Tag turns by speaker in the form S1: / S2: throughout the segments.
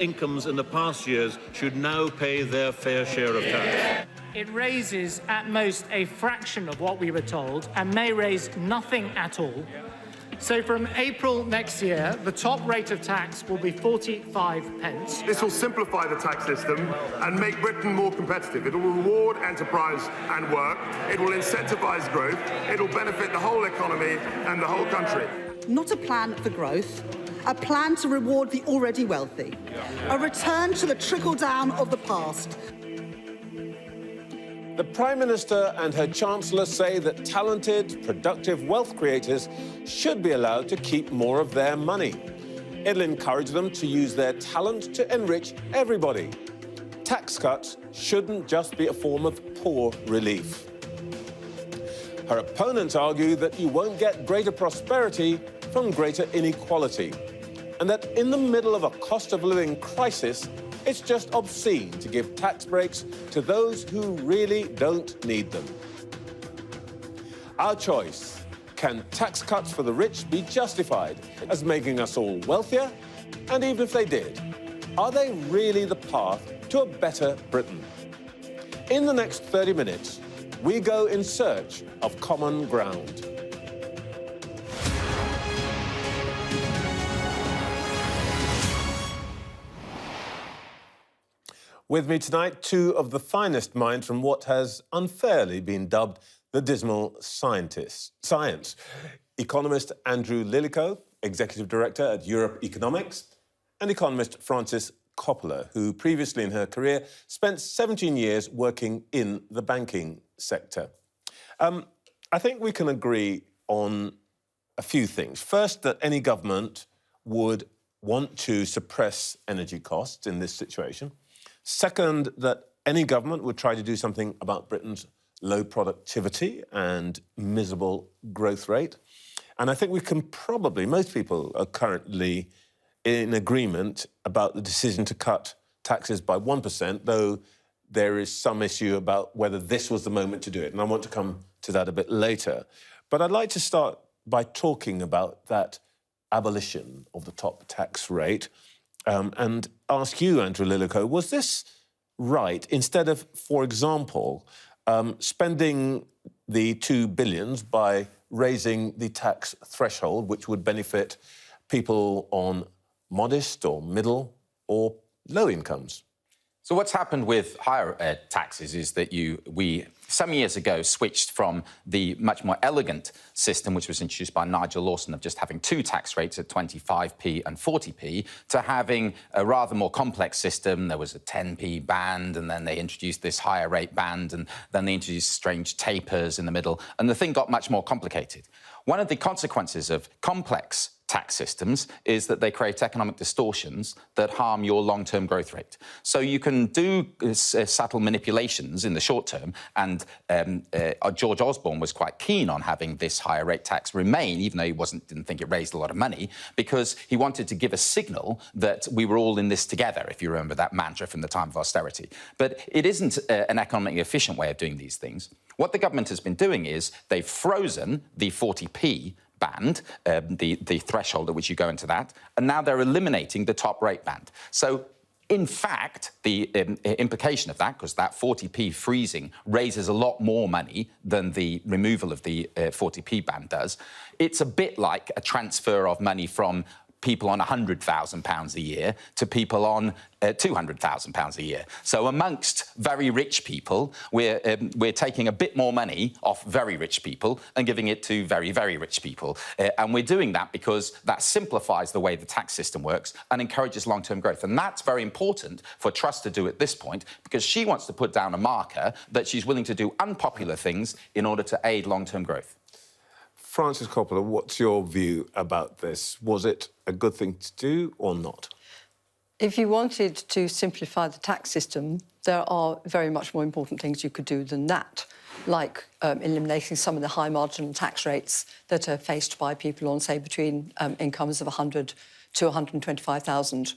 S1: Incomes in the past years should now pay their fair share of tax.
S2: It raises at most a fraction of what we were told and may raise nothing at all. So from April next year, the top rate of tax will be 45 pence.
S3: This will simplify the tax system and make Britain more competitive. It will reward enterprise and work. It will incentivise growth. It will benefit the whole economy and the whole country.
S4: Not a plan for growth, a plan to reward the already wealthy, a return to the trickle-down of the past.
S5: The Prime Minister and her Chancellor say that talented, productive wealth creators should be allowed to keep more of their money. It'll encourage them to use their talent to enrich everybody. Tax cuts shouldn't just be a form of poor relief. Her opponents argue that you won't get greater prosperity from greater inequality, and that in the middle of a cost of living crisis, it's just obscene to give tax breaks to those who really don't need them. Our choice: can tax cuts for the rich be justified as making us all wealthier? And even if they did, are they really the path to a better Britain? In the next 30 minutes, we go in search of common ground. With me tonight, two of the finest minds from what has unfairly been dubbed the dismal science. Economist Andrew Lilico, Executive Director at Europe Economics, and economist Frances Coppola, who previously in her career spent 17 years working in the banking sector. I think we can agree on a few things. First, that any government would want to suppress energy costs in this situation. Second, that any government would try to do something about Britain's low productivity and miserable growth rate. And I think we can probably, most people are currently in agreement about the decision to cut taxes by 1%, though there is some issue about whether this was the moment to do it. And I want to come to that a bit later. But I'd like to start by talking about that abolition of the top tax rate. And ask you, Andrew Lilico, was this right? Instead of, for example, spending the $2 billion by raising the tax threshold, which would benefit people on modest or middle or low incomes?
S6: So what's happened with higher taxes is that we some years ago switched from the much more elegant system, which was introduced by Nigel Lawson, of just having two tax rates at 25p and 40p, to having a rather more complex system. There was a 10p band, and then they introduced this higher rate band, and then they introduced strange tapers in the middle, and the thing got much more complicated. One of the consequences of complex tax systems is that they create economic distortions that harm your long-term growth rate. So you can do subtle manipulations in the short term, and George Osborne was quite keen on having this higher rate tax remain, even though he didn't think it raised a lot of money, because he wanted to give a signal that we were all in this together, if you remember that mantra from the time of austerity. But it isn't an economically efficient way of doing these things. What the government has been doing is they've frozen the 40p band, the threshold at which you go into that, and now they're eliminating the top rate band. So, in fact, the implication of that, because that 40p freezing raises a lot more money than the removal of the 40p band does, it's a bit like a transfer of money from people on £100,000 a year to people on £200,000 a year. So amongst very rich people, we're taking a bit more money off very rich people and giving it to very, very rich people. And we're doing that because that simplifies the way the tax system works and encourages long-term growth. And that's very important for Truss to do at this point, because she wants to put down a marker that she's willing to do unpopular things in order to aid long-term growth.
S5: Frances Coppola, what's your view about this? Was it a good thing to do or not?
S7: If you wanted to simplify the tax system, there are very much more important things you could do than that, like eliminating some of the high marginal tax rates that are faced by people on, say, between incomes of 100 to 125,000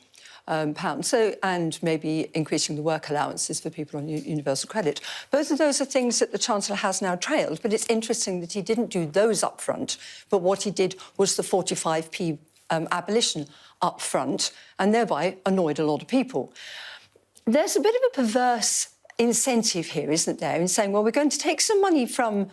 S7: pounds. So, and maybe increasing the work allowances for people on universal credit. Both of those are things that the Chancellor has now trailed, but it's interesting that he didn't do those up front, but what he did was the 45p abolition up front, and thereby annoyed a lot of people. There's a bit of a perverse incentive here, isn't there, in saying, well, we're going to take some money from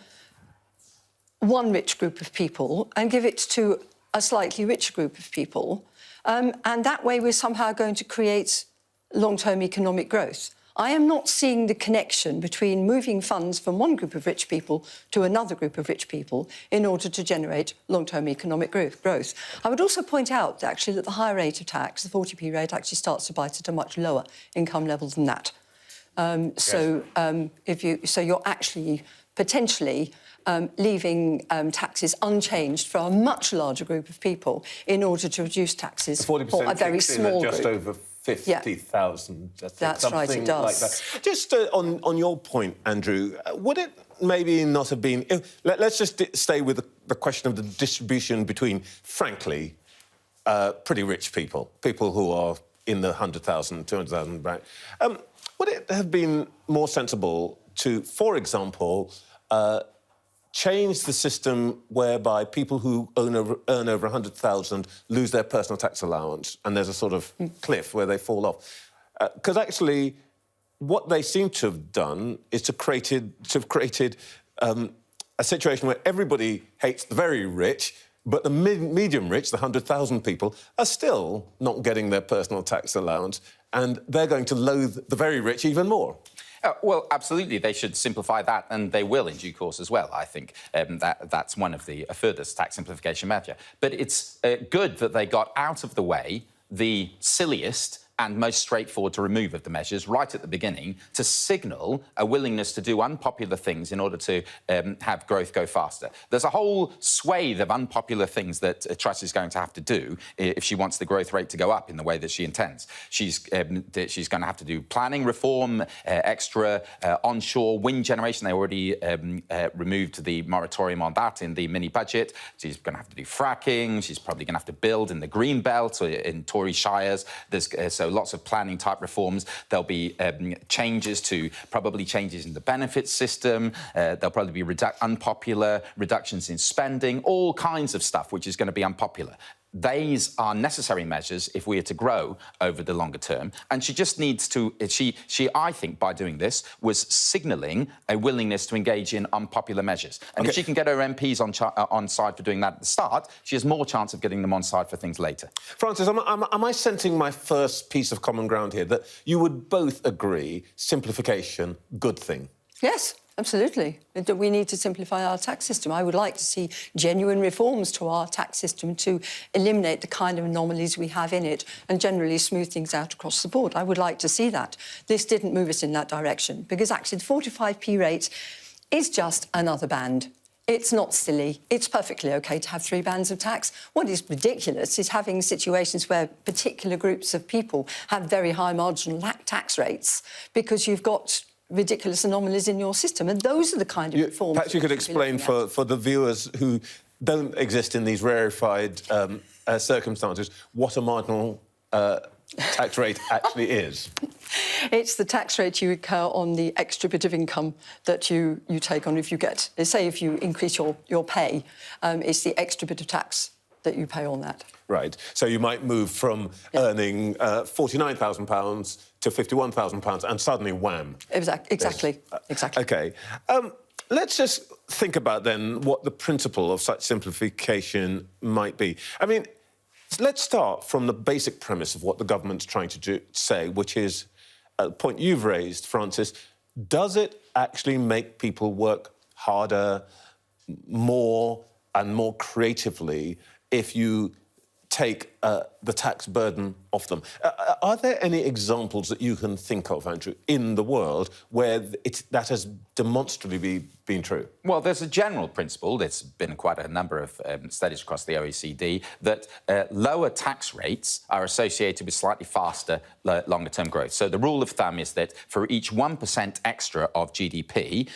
S7: one rich group of people and give it to a slightly richer group of people, and that way we're somehow going to create long-term economic growth. I am not seeing the connection between moving funds from one group of rich people to another group of rich people in order to generate long-term economic growth. I would also point out, actually, that the higher rate of tax, the 40p rate, actually starts to bite at a much lower income level than that. So you're actually potentially leaving taxes unchanged for a much larger group of people in order to reduce taxes for a very small group.
S5: Just over 50,000.
S7: That's right, it does.
S5: Like that. Just on your point, Andrew, would it maybe not have been... Let's just stay with the question of the distribution between, frankly, pretty rich people who are in the 100,000, 200,000 rank. Would it have been more sensible to, for example, change the system whereby people who earn over 100,000 lose their personal tax allowance and there's a sort of cliff where they fall off? Because actually, what they seem to have done is to have created a situation where everybody hates the very rich, but the medium rich, the 100,000 people, are still not getting their personal tax allowance, and they're going to loathe the very rich even more.
S6: Well, absolutely, they should simplify that, and they will in due course as well, I think. That's one of the furthest tax simplification measure. But it's good that they got out of the way the silliest and most straightforward to remove of the measures right at the beginning to signal a willingness to do unpopular things in order to have growth go faster. There's a whole swathe of unpopular things that Truss is going to have to do if she wants the growth rate to go up in the way that she intends. She's going to have to do planning reform, extra onshore wind generation. They already removed the moratorium on that in the mini-budget. She's going to have to do fracking. She's probably going to have to build in the green belt or in Tory shires. There's so lots of planning type reforms. There'll be changes in the benefits system. There'll probably be unpopular reductions in spending, all kinds of stuff which is going to be unpopular. These are necessary measures if we are to grow over the longer term. And she just needs to... She, I think, by doing this, was signalling a willingness to engage in unpopular measures. And if she can get her MPs on side for doing that at the start, she has more chance of getting them on side for things later.
S5: Frances, am I sensing my first piece of common ground here, that you would both agree simplification, good thing?
S7: Yes. Absolutely. We need to simplify our tax system. I would like to see genuine reforms to our tax system to eliminate the kind of anomalies we have in it and generally smooth things out across the board. I would like to see that. This didn't move us in that direction because actually the 45p rate is just another band. It's not silly. It's perfectly OK to have 3 bands of tax. What is ridiculous is having situations where particular groups of people have very high marginal tax rates because you've got ridiculous anomalies in your system, and those are the kind of reforms...
S5: Perhaps you could explain for the viewers who don't exist in these rarefied circumstances what a marginal tax rate actually is.
S7: It's the tax rate you incur on the extra bit of income that you take on if you get... Say if you increase your pay, it's the extra bit of tax that you pay on that.
S5: Right. So you might move from earning £49,000 to £51,000 and suddenly, wham.
S7: Exactly.
S5: OK. Let's just think about, then, what the principle of such simplification might be. I mean, let's start from the basic premise of what the government's trying to say, which is a point you've raised, Frances. Does it actually make people work harder, more and more creatively if you take the tax burden off them? Are there any examples that you can think of, Andrew, in the world where that has demonstrably been true?
S6: Well, there's a general principle, there's been quite a number of studies across the OECD, that lower tax rates are associated with slightly faster, longer-term growth. So the rule of thumb is that for each 1% extra of GDP,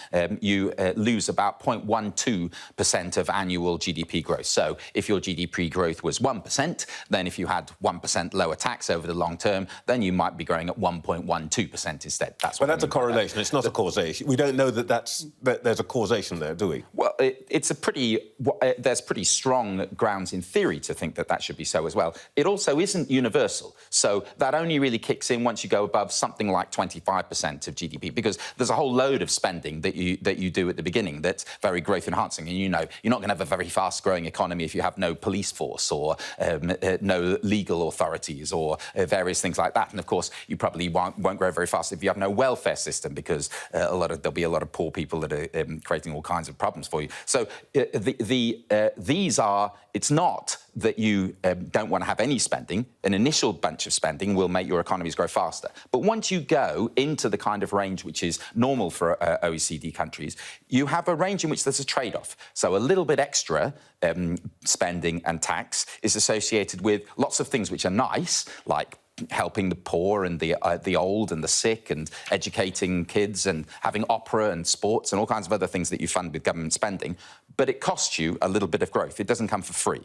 S6: you lose about 0.12% of annual GDP growth. So if your GDP growth was 1%, then if you had 1% lower tax over the long term, then you might be growing at 1.12% instead. That's what
S5: But that's a correlation. It's not a causation. We don't know that there's a causation there, do we?
S6: Well, there's pretty strong grounds in theory to think that should be so as well. It also isn't universal, so that only really kicks in once you go above something like 25% of GDP, because there's a whole load of spending that you do at the beginning that's very growth enhancing, and you know you're not going to have a very fast growing economy if you have no police force or no legal authorities or various things like that. And of course, you probably won't grow very fast if you have no welfare system, because there'll be a lot of poor people that are creating all kinds of problems for you. So it's not that you don't want to have any spending. An initial bunch of spending will make your economies grow faster. But once you go into the kind of range which is normal for OECD countries, you have a range in which there's a trade-off. So a little bit extra spending and tax is associated with lots of things which are nice, like helping the poor and the old and the sick and educating kids and having opera and sports and all kinds of other things that you fund with government spending. But it costs you a little bit of growth. It doesn't come for free.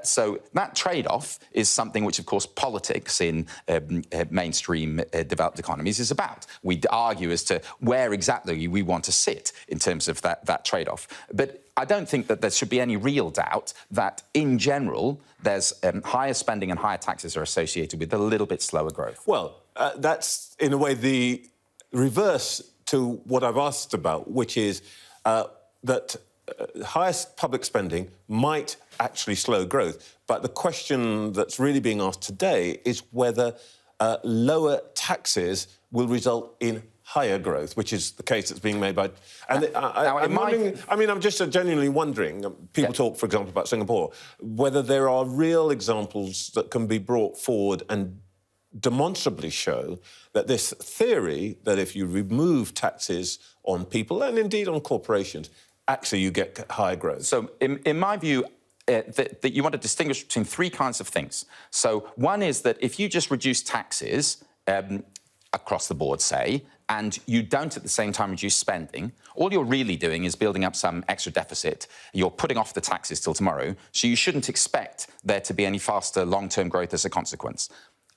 S6: So that trade-off is something which, of course, politics in mainstream developed economies is about. We argue as to where exactly we want to sit in terms of that trade-off. But I don't think that there should be any real doubt that, in general, there's higher spending and higher taxes are associated with a little bit slower growth.
S5: Well, that's, in a way, the reverse to what I've asked about, which is that highest public spending might actually slow growth. But the question that's really being asked today is whether lower taxes will result in higher growth, which is the case that's being made by... And I'm just genuinely wondering, people talk, for example, about Singapore, whether there are real examples that can be brought forward and demonstrably show that this theory that if you remove taxes on people and indeed on corporations, actually you get higher growth.
S6: So in my view, that you want to distinguish between three kinds of things. So one is that if you just reduce taxes across the board, say, and you don't at the same time reduce spending, all you're really doing is building up some extra deficit. You're putting off the taxes till tomorrow, so you shouldn't expect there to be any faster long-term growth as a consequence.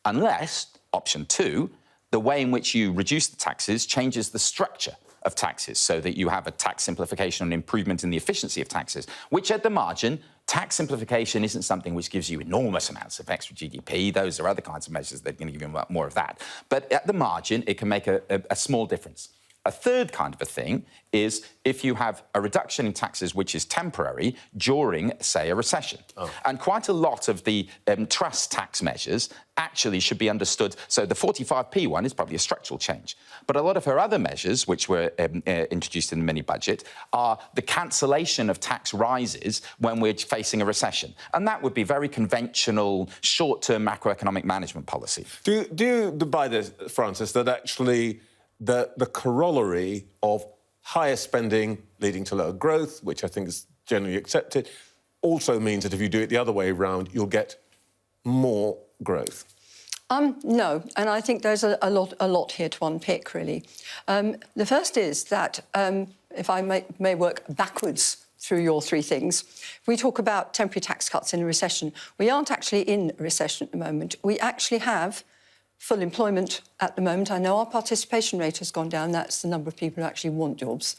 S6: Unless, option two, the way in which you reduce the taxes changes the structure of taxes so that you have a tax simplification and improvement in the efficiency of taxes, which at the margin, tax simplification isn't something which gives you enormous amounts of extra GDP. Those are other kinds of measures that are going to give you more of that. But at the margin, it can make a small difference. A third kind of a thing is if you have a reduction in taxes which is temporary during, say, a recession. And quite a lot of the Truss tax measures actually should be understood. So the 45p one is probably a structural change. But a lot of her other measures, which were introduced in the mini-budget, are the cancellation of tax rises when we're facing a recession. And that would be very conventional, short-term macroeconomic management policy.
S5: Do you buy this, Frances, that actually the corollary of higher spending leading to lower growth, which I think is generally accepted, also means that if you do it the other way around, you'll get more growth?
S7: No, and I think there's a lot here to unpick, really. The first is that, if I may work backwards through your three things, if we talk about temporary tax cuts in a recession, we aren't actually in a recession at the moment. We actually have full employment at the moment. I know our participation rate has gone down. That's the number of people who actually want jobs.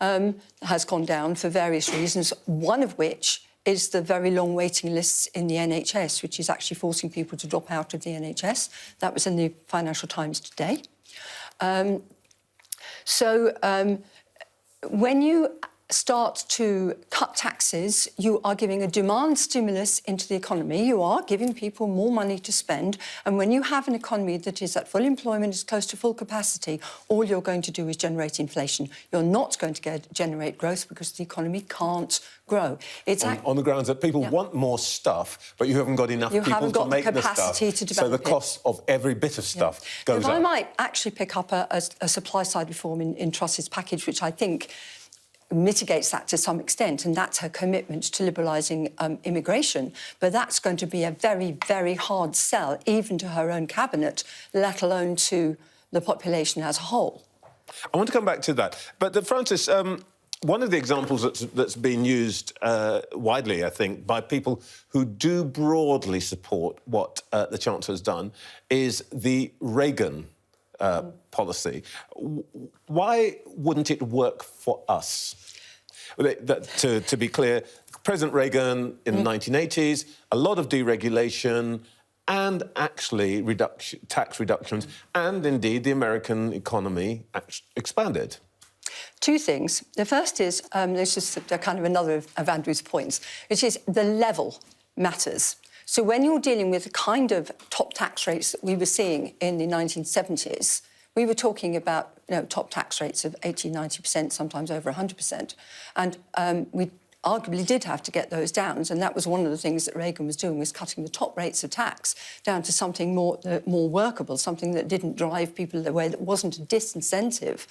S7: Has gone down for various reasons, one of which is the very long waiting lists in the NHS, which is actually forcing people to drop out of the NHS. That was in the Financial Times today. When you start to cut taxes, you are giving a demand stimulus into the economy. You are giving people more money to spend. And when you have an economy that is at full employment, is close to full capacity, all you're going to do is generate inflation. You're not going to generate growth because the economy can't grow. It's on
S5: the grounds that people want more stuff, but you haven't got enough people to make the stuff.
S7: To develop
S5: so the cost of every bit of stuff goes up.
S7: I might actually pick up a supply-side reform in Truss's package, which I think mitigates that to some extent, and that's her commitment to liberalising immigration. But that's going to be a very, very hard sell, even to her own cabinet, let alone to the population as a whole.
S5: I want to come back to that. But, Frances, one of the examples that's been used widely, I think, by people who do broadly support what the Chancellor's done is the Reagan policy. Why wouldn't it work for us? To be clear, President Reagan in the 1980s, a lot of deregulation and actually tax reductions, and indeed the American economy expanded.
S7: Two things. The first is, this is kind of another of Andrew's points, which is the level matters. So when you're dealing with the kind of top tax rates that we were seeing in the 1970s, we were talking about top tax rates of 80%, 90%, sometimes over 100%. And we arguably did have to get those down, and that was one of the things that Reagan was doing, was cutting the top rates of tax down to something more workable, something that didn't drive people away, that wasn't a disincentive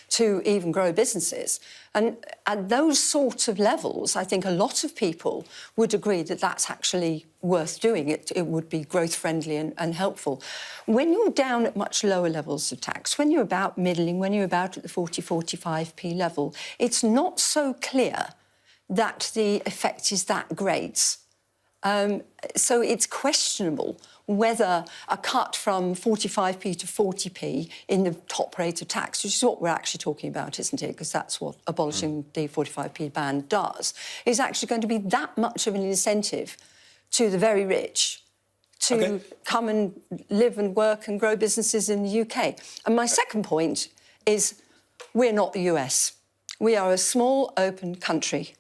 S7: to even grow businesses. And at those sorts of levels, I think a lot of people would agree that that's actually worth doing. It would be growth-friendly and helpful. When you're down at much lower levels of tax, when you're about middling, when you're about at the 40, 45p level, it's not so clear that the effect is that great. So it's questionable whether a cut from 45p to 40p in the top rate of tax, which is what we're actually talking about, isn't it? Because that's what abolishing the 45p ban does, is actually going to be that much of an incentive to the very rich to come and live and work and grow businesses in the UK. And my second point is we're not the US. We are a small, open country.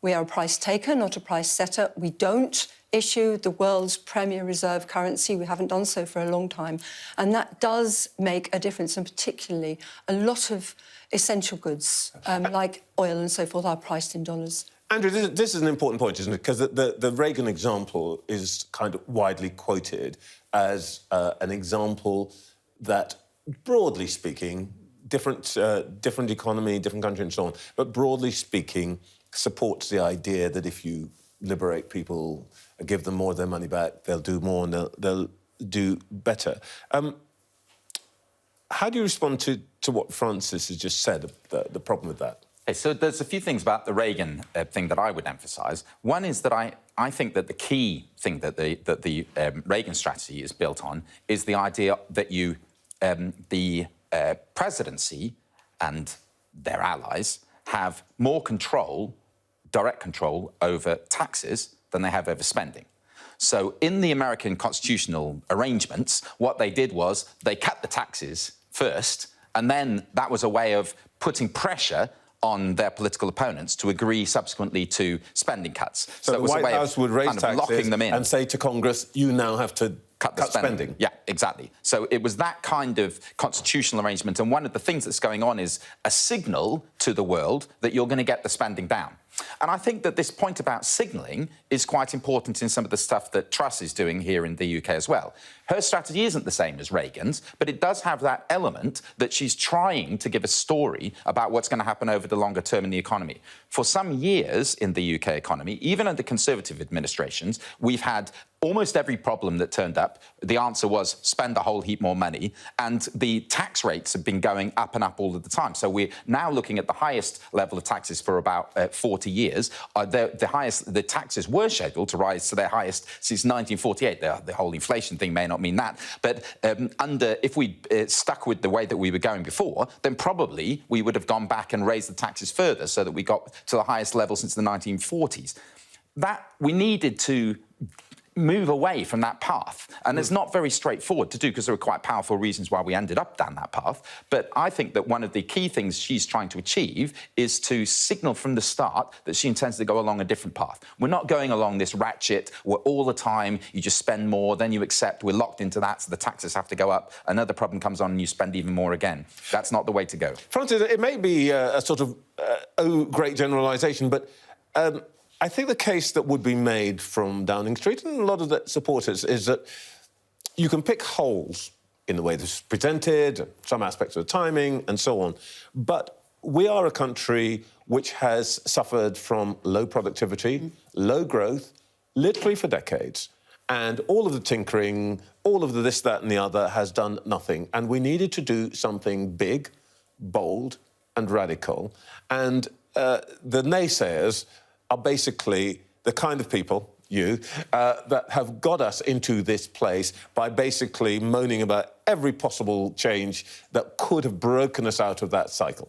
S7: We are a price taker, not a price setter. We don't issue the world's premier reserve currency. We haven't done so for a long time. And that does make a difference, and particularly a lot of essential goods, like oil and so forth, are priced in dollars.
S5: Andrew, this is an important point, isn't it? Because the Reagan example is kind of widely quoted as an example that, broadly speaking, different economy, different country and so on, but broadly speaking, supports the idea that if you liberate people, give them more of their money back, they'll do more and they'll do better. How do you respond to what Frances has just said, the problem with that?
S6: Okay, so there's a few things about the Reagan thing that I would emphasise. One is that I think that the key thing that the Reagan strategy is built on is the idea that the presidency and their allies have more control, direct control, over taxes than they have over spending. So in the American constitutional arrangements, what they did was they cut the taxes first, and then that was a way of putting pressure on their political opponents to agree subsequently to spending cuts.
S5: So
S6: it was
S5: the White House would raise taxes
S6: locking them in
S5: and say to Congress, you now have to cut spending.
S6: Yeah, exactly. So it was that kind of constitutional arrangement. And one of the things that's going on is a signal to the world that you're going to get the spending down. And I think that this point about signalling is quite important in some of the stuff that Truss is doing here in the UK as well. Her strategy isn't the same as Reagan's, but it does have that element that she's trying to give a story about what's going to happen over the longer term in the economy. For some years in the UK economy, even under Conservative administrations, we've had almost every problem that turned up. The answer was spend a whole heap more money, and the tax rates have been going up and up all of the time. So we're now looking at the highest level of taxes for about 40 years. The taxes were scheduled to rise to their highest since 1948. The whole inflation thing may not mean that, but if we stuck with the way that we were going before, then probably we would have gone back and raised the taxes further so that we got to the highest level since the 1940s. That we needed to move away from that path. And it's not very straightforward to do because there are quite powerful reasons why we ended up down that path. But I think that one of the key things she's trying to achieve is to signal from the start that she intends to go along a different path. We're not going along this ratchet where all the time you just spend more, then you accept we're locked into that, so the taxes have to go up. Another problem comes on and you spend even more again. That's not the way to go.
S5: Frances, it may be a sort of great generalisation, but I think the case that would be made from Downing Street and a lot of the supporters is that you can pick holes in the way this is presented, some aspects of the timing and so on, but we are a country which has suffered from low productivity, low growth, literally for decades, and all of the tinkering, all of the this, that and the other has done nothing, and we needed to do something big, bold and radical, and the naysayers are basically the kind of people, that have got us into this place by basically moaning about every possible change that could have broken us out of that cycle?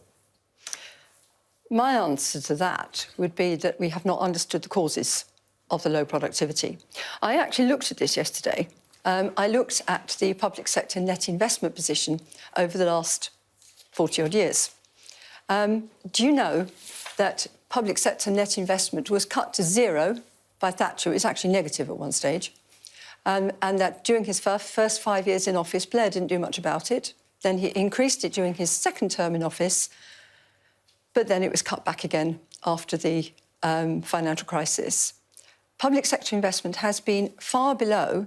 S7: My answer to that would be that we have not understood the causes of the low productivity. I actually looked at this yesterday. I looked at the public sector net investment position over the last 40-odd years. Do you know that public sector net investment was cut to zero by Thatcher? It was actually negative at one stage. And that during his first 5 years in office, Blair didn't do much about it. Then he increased it during his second term in office, but then it was cut back again after the financial crisis. Public sector investment has been far below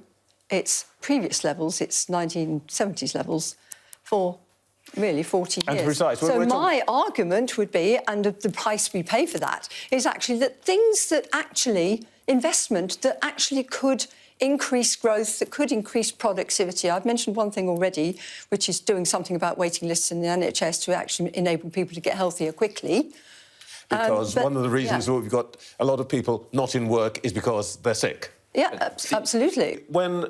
S7: its previous levels, its 1970s levels, for really 40 years.
S5: And precise.
S7: So my argument would be, and the price we pay for that, is actually that things that actually, investment that actually could increase growth, that could increase productivity. I've mentioned one thing already, which is doing something about waiting lists in the NHS to actually enable people to get healthier quickly.
S5: Because one of the reasons we've got a lot of people not in work is because they're sick.
S7: Yeah, absolutely.
S5: When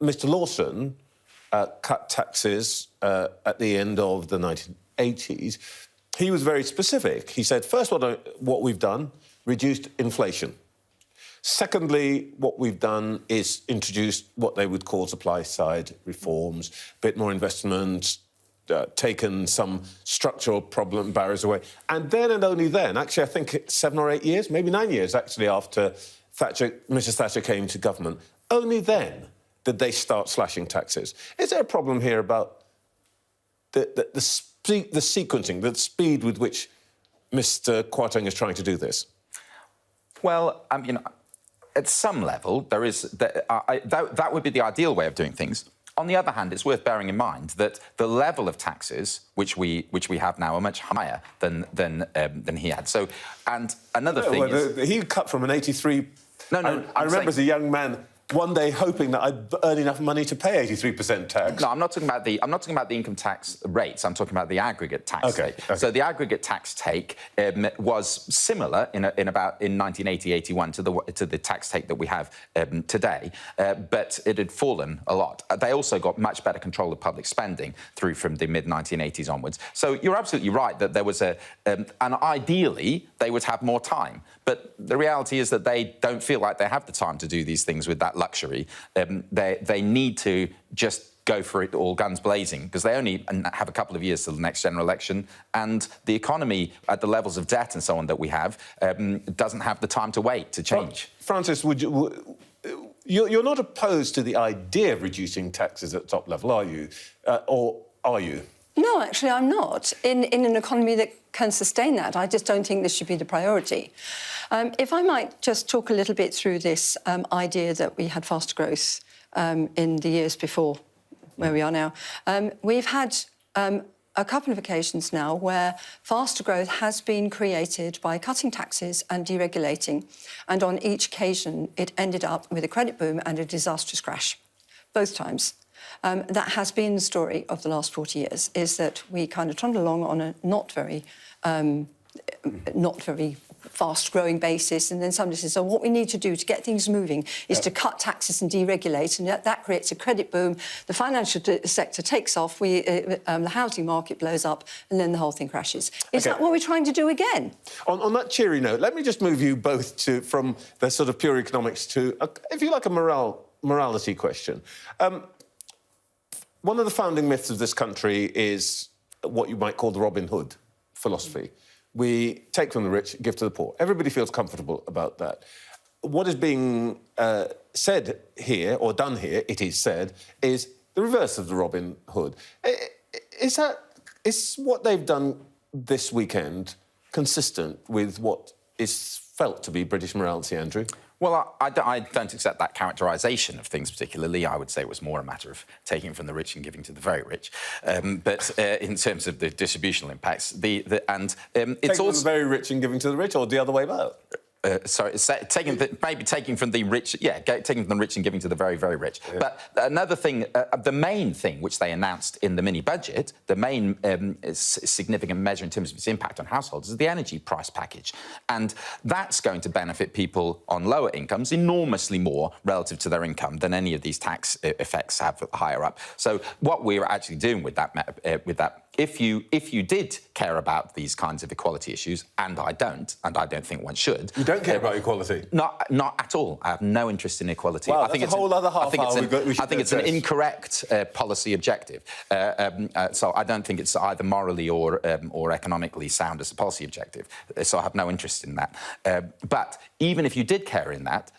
S5: Mr Lawson cut taxes at the end of the 1980s, he was very specific. He said, first, what we've done, reduced inflation. Secondly, what we've done is introduced what they would call supply-side reforms, a bit more investment, taken some structural problem barriers away. And then and only then, actually, I think 7 or 8 years, maybe 9 years, actually, after Mrs Thatcher came to government, only then did they start slashing taxes. Is there a problem here about the sequencing, the speed with which Mr Kwarteng is trying to do this?
S6: Well, I mean, at some level, there is that would be the ideal way of doing things. On the other hand, it's worth bearing in mind that the level of taxes which we have now are much higher than he had. So, and another thing is
S5: he cut from an 83.
S6: No.
S5: I remember as a young man one day hoping that I'd earn enough money to pay 83% tax.
S6: No, I'm not talking about the income tax rates. I'm talking about the aggregate tax rate. Okay. So the aggregate tax take was similar in 1980-81 to the tax take that we have today, but it had fallen a lot. They also got much better control of public spending through from the mid-1980s onwards. So you're absolutely right that there was and ideally they would have more time. But the reality is that they don't feel like they have the time to do these things with that luxury. They need to just go for it all guns blazing because they only have a couple of years till the next general election, and the economy at the levels of debt and so on that we have doesn't have the time to wait to change.
S5: Well, Frances, you're not opposed to the idea of reducing taxes at the top level, are you? Or are you?
S7: No, actually, I'm not. In an economy that can sustain that, I just don't think this should be the priority. If I might just talk a little bit through this idea that we had faster growth in the years before where we are now. We've had a couple of occasions now where faster growth has been created by cutting taxes and deregulating, and on each occasion it ended up with a credit boom and a disastrous crash, both times. That has been the story of the last 40 years, is that we kind of trundle along on a not very fast-growing basis, and then somebody says, so what we need to do to get things moving is to cut taxes and deregulate, and that creates a credit boom. The financial sector takes off, the housing market blows up, and then the whole thing crashes. Is that what we're trying to do again? On
S5: that cheery note, let me just move you both from the sort of pure economics to, if you like, a morality question. One of the founding myths of this country is what you might call the Robin Hood philosophy. We take from the rich, give to the poor. Everybody feels comfortable about that. What is being said here, or done here, it is said, is the reverse of the Robin Hood. Is what they've done this weekend consistent with what is felt to be British morality, Andrew?
S6: Well, I don't accept that characterisation of things particularly. I would say it was more a matter of taking from the rich and giving to the very rich. But in terms of the distributional impacts, it's
S5: taking
S6: also
S5: from the very rich and giving to the rich, or the other way about?
S6: maybe taking from the rich, taking from the rich and giving to the very, very rich. Yeah. But another thing, the main thing which they announced in the mini-budget, the main significant measure in terms of its impact on households is the energy price package. And that's going to benefit people on lower incomes enormously more relative to their income than any of these tax effects have higher up. So what we're actually doing with that, if you did care about these kinds of equality issues, and I don't think one should.
S5: You don't care about equality?
S6: Not at all. I have no interest in equality.
S5: Well,
S6: I think
S5: it's a whole other half hour
S6: I think it's an incorrect policy objective. So I don't think it's either morally or economically sound as a policy objective. So I have no interest in that. But even if you did care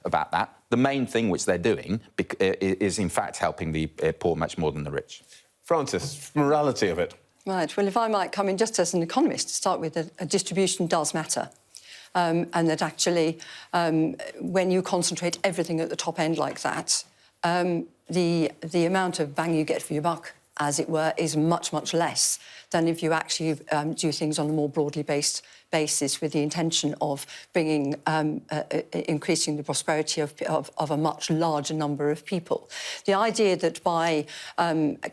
S6: about that, the main thing which they're doing is in fact helping the poor much more than the rich.
S5: Frances, morality of it.
S7: Right. Well, if I might come in just as an economist to start with, a distribution does matter. And that actually, when you concentrate everything at the top end like that, the amount of bang you get for your buck, as it were, is much, much less than if you actually do things on a more broadly based basis with the intention of bringing, increasing the prosperity of a much larger number of people. The idea that by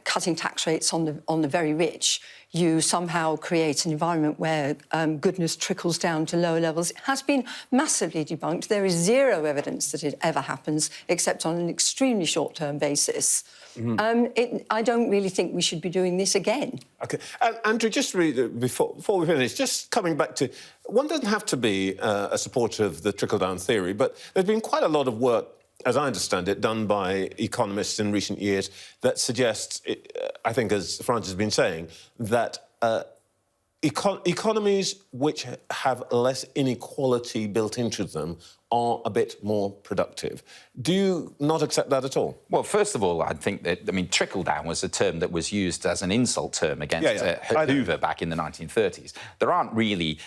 S7: cutting tax rates on the very rich, you somehow create an environment where goodness trickles down to lower levels has been massively debunked. There is zero evidence that it ever happens, except on an extremely short-term basis. Mm-hmm. I don't really think we should be doing this again. OK.
S5: Andrew, just before we finish, just coming back to... One doesn't have to be a supporter of the trickle-down theory, but there's been quite a lot of work, as I understand it, done by economists in recent years that suggests, I think, as Frances has been saying, that economies which have less inequality built into them are a bit more productive. Do you not accept that at all? Well,
S6: first of all, I think that, trickle-down was a term that was used as an insult term against Hoover back in the 1930s. There aren't really...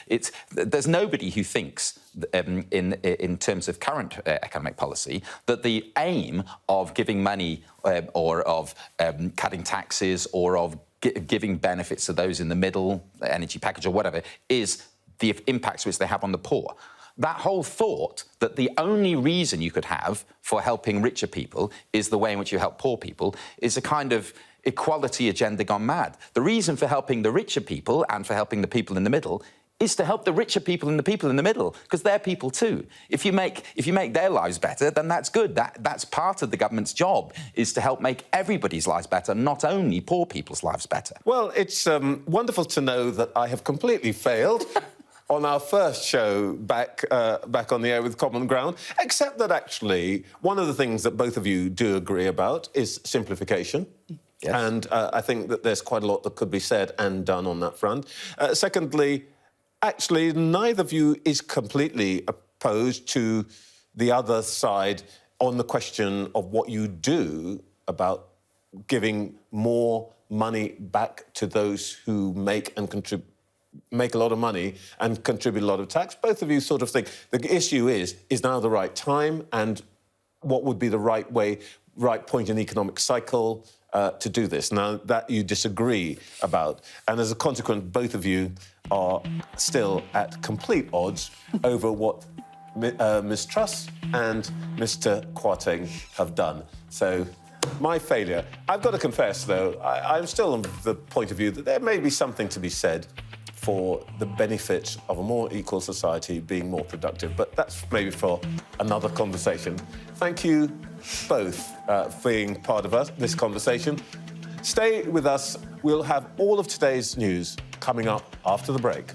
S6: There's nobody who thinks, in terms of current economic policy, that the aim of giving money or of cutting taxes or of giving benefits to those in the middle, the energy package or whatever, is the impacts which they have on the poor. That whole thought that the only reason you could have for helping richer people is the way in which you help poor people is a kind of equality agenda gone mad. The reason for helping the richer people and for helping the people in the middle is to help the richer people and the people in the middle, because they're people too. If you make their lives better, then that's good. That's part of the government's job, is to help make everybody's lives better, not only poor people's lives better.
S5: Well, it's wonderful to know that I have completely failed on our first show back on the air with Common Ground, except that actually one of the things that both of you do agree about is simplification. Yes. And I think that there's quite a lot that could be said and done on that front. Secondly, actually, neither of you is completely opposed to the other side on the question of what you do about giving more money back to those who make a lot of money and contribute a lot of tax. Both of you sort of think the issue is now the right time, and what would be the right point in the economic cycle to do this. Now, that you disagree about, and as a consequence, both of you are still at complete odds over what Ms. Truss and Mr. Kwarteng have done. So, my failure. I've got to confess, though, I'm still on the point of view that there may be something to be said for the benefit of a more equal society being more productive. But that's maybe for another conversation. Thank you both for being part of this conversation. Stay with us. We'll have all of today's news coming up after the break.